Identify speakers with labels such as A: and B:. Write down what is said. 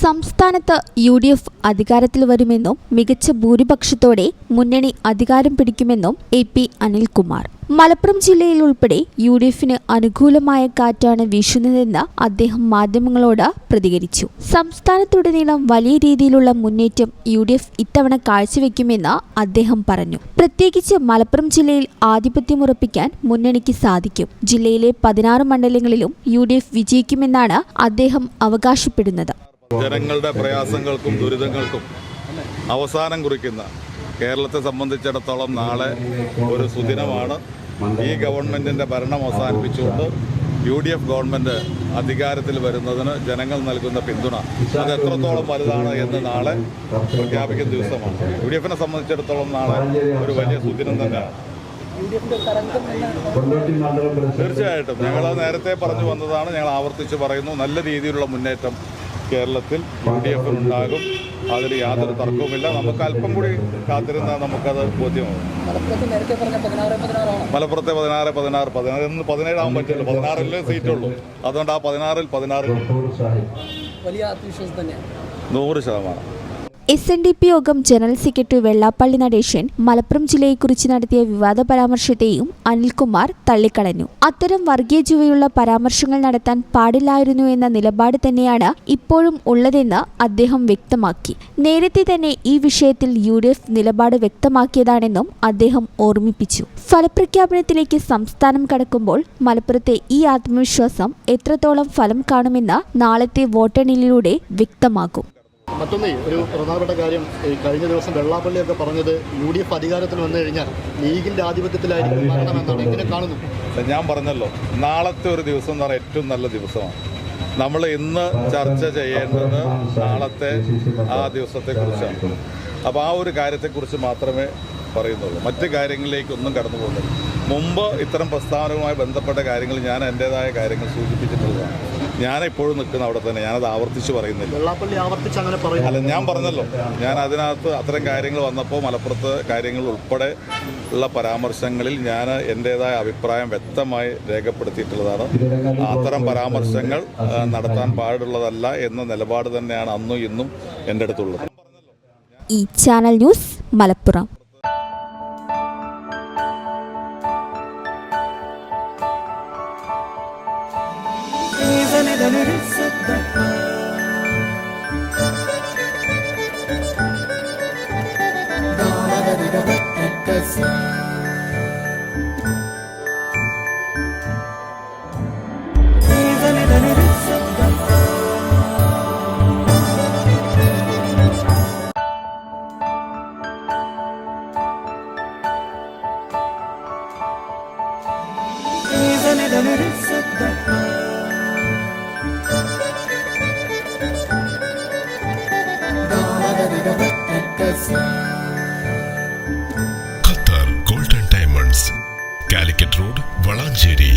A: സംസ്ഥാനത്ത് UDF അധികാരത്തിൽ വരുമെന്നും മികച്ച ഭൂരിപക്ഷത്തോടെ മുന്നണി അധികാരം പിടിക്കുമെന്നും AP അനിൽകുമാർ. മലപ്പുറം ജില്ലയിൽ ഉൾപ്പെടെ UDFന് അനുകൂലമായ കാറ്റാണ് വീശുന്നതെന്ന് അദ്ദേഹം മാധ്യമങ്ങളോട് പ്രതികരിച്ചു. സംസ്ഥാനത്തുടനീളം വലിയ രീതിയിലുള്ള മുന്നേറ്റം UDF ഇത്തവണ കാഴ്ചവെക്കുമെന്ന് അദ്ദേഹം പറഞ്ഞു. പ്രത്യേകിച്ച് മലപ്പുറം ജില്ലയിൽ ആധിപത്യമുറപ്പിക്കാൻ മുന്നണിക്ക് സാധിക്കും. ജില്ലയിലെ 16 മണ്ഡലങ്ങളിലും UDF വിജയിക്കുമെന്നാണ് അദ്ദേഹം അവകാശപ്പെടുന്നത്.
B: ജനങ്ങളുടെ പ്രയാസങ്ങൾക്കും ദുരിതങ്ങൾക്കും അവസാനം കുറിക്കുന്ന കേരളത്തെ സംബന്ധിച്ചിടത്തോളം നാളെ ഒരു സുദിനമാണ്. ഈ ഗവൺമെൻറ്റിൻ്റെ ഭരണം അവസാനിപ്പിച്ചുകൊണ്ട് UDF ഗവൺമെൻറ് അധികാരത്തിൽ വരുന്നതിന് ജനങ്ങൾ നൽകുന്ന പിന്തുണ അത് എത്രത്തോളം വലുതാണ് എന്ന് നാളെ പ്രഖ്യാപിക്കുന്ന ദിവസമാണ്. UDFനെ സംബന്ധിച്ചിടത്തോളം നാളെ ഒരു വലിയ സുദിനം തന്നെയാണ്. തീർച്ചയായിട്ടും ഞങ്ങൾ നേരത്തെ പറഞ്ഞു വന്നതാണ്, ഞങ്ങൾ ആവർത്തിച്ച് പറയുന്നു. നല്ല രീതിയിലുള്ള മുന്നേറ്റം കേരളത്തിൽ UDFനുണ്ടാകും, അതിൽ യാതൊരു തർക്കവുമില്ല. നമുക്ക് അല്പം കൂടി കാത്തിരുന്നാൽ നമുക്കത് ബോധ്യമാകും. മലപ്പുറത്തെ 16 17 പറ്റില്ല, 16 സീറ്റുള്ളൂ. അതുകൊണ്ട് ആ 16
C: വലിയ ആത്മവിശ്വാസം തന്നെയാണ്.
A: 100%. SNDP യോഗം ജനറൽ സെക്രട്ടറി വെള്ളാപ്പള്ളി നടേശൻ മലപ്പുറം ജില്ലയെക്കുറിച്ച് നടത്തിയ വിവാദ പരാമർശത്തെയും അനിൽകുമാർ തള്ളിക്കളഞ്ഞു. അത്തരം വർഗീയ ചുവയുള്ള പരാമർശങ്ങൾ നടത്താൻ പാടില്ലായിരുന്നു എന്ന നിലപാട് തന്നെയാണ് ഇപ്പോഴും ഉള്ളതെന്ന് അദ്ദേഹം വ്യക്തമാക്കി. നേരത്തെ തന്നെ ഈ വിഷയത്തിൽ UDF നിലപാട് വ്യക്തമാക്കിയതാണെന്നും അദ്ദേഹം ഓർമ്മിപ്പിച്ചു. ഫലപ്രഖ്യാപനത്തിലേക്ക് സംസ്ഥാനം കടക്കുമ്പോൾ മലപ്പുറത്തെ ഈ ആത്മവിശ്വാസം എത്രത്തോളം ഫലം കാണുമെന്ന് നാളത്തെ വോട്ടെണ്ണലിലൂടെ വ്യക്തമാകും.
D: മറ്റൊന്നേ, ഒരു പ്രധാനപ്പെട്ട കാര്യം, കഴിഞ്ഞ ദിവസം വെള്ളാപ്പള്ളിയൊക്കെ പറഞ്ഞത് UDF അധികാരത്തിൽ വന്നു കഴിഞ്ഞാൽ ലീഗിന്റെ ആധിപത്യത്തിലായിരിക്കും ഭരണമെന്നാണ്. എങ്ങനെ കാണുന്നു?
B: ഞാൻ പറഞ്ഞല്ലോ, നാളത്തെ ഒരു ദിവസം എന്ന് പറഞ്ഞാൽ ഏറ്റവും നല്ല ദിവസമാണ്. നമ്മൾ ഇന്ന് ചർച്ച ചെയ്യേണ്ടത് നാളത്തെ ആ ദിവസത്തെക്കുറിച്ചാണ്. അപ്പോൾ ആ ഒരു കാര്യത്തെക്കുറിച്ച് മാത്രമേ പറയുന്നുള്ളൂ, മറ്റ് കാര്യങ്ങളിലേക്കൊന്നും കടന്നു പോകുന്നില്ല. മുമ്പ് ഇത്തരം പ്രസ്താവനകളുമായി ബന്ധപ്പെട്ട കാര്യങ്ങൾ ഞാൻ എൻ്റേതായ കാര്യങ്ങൾ സൂചിപ്പിച്ചിട്ടുള്ളതാണ്. ഞാനെപ്പോഴും നിൽക്കുന്ന അവിടെ തന്നെ, ഞാനത് ആവർത്തിച്ച് പറയുന്നില്ല. അല്ല, ഞാൻ പറഞ്ഞല്ലോ, ഞാൻ അതിനകത്ത് അത്തരം കാര്യങ്ങൾ വന്നപ്പോൾ മലപ്പുറത്ത് കാര്യങ്ങൾ ഉൾപ്പെടെ ഉള്ള പരാമർശങ്ങളിൽ ഞാൻ എൻ്റേതായ അഭിപ്രായം വ്യക്തമായി രേഖപ്പെടുത്തിയിട്ടുള്ളതാണ്. അത്തരം പരാമർശങ്ങൾ നടത്താൻ പാടുള്ളതല്ല എന്ന നിലപാട് തന്നെയാണ് അന്നും ഇന്നും എൻ്റെ അടുത്തുള്ളത്.
A: ഈ channel news Malappuram.
E: Qatar golden diamonds, Calicut road, Valanchery.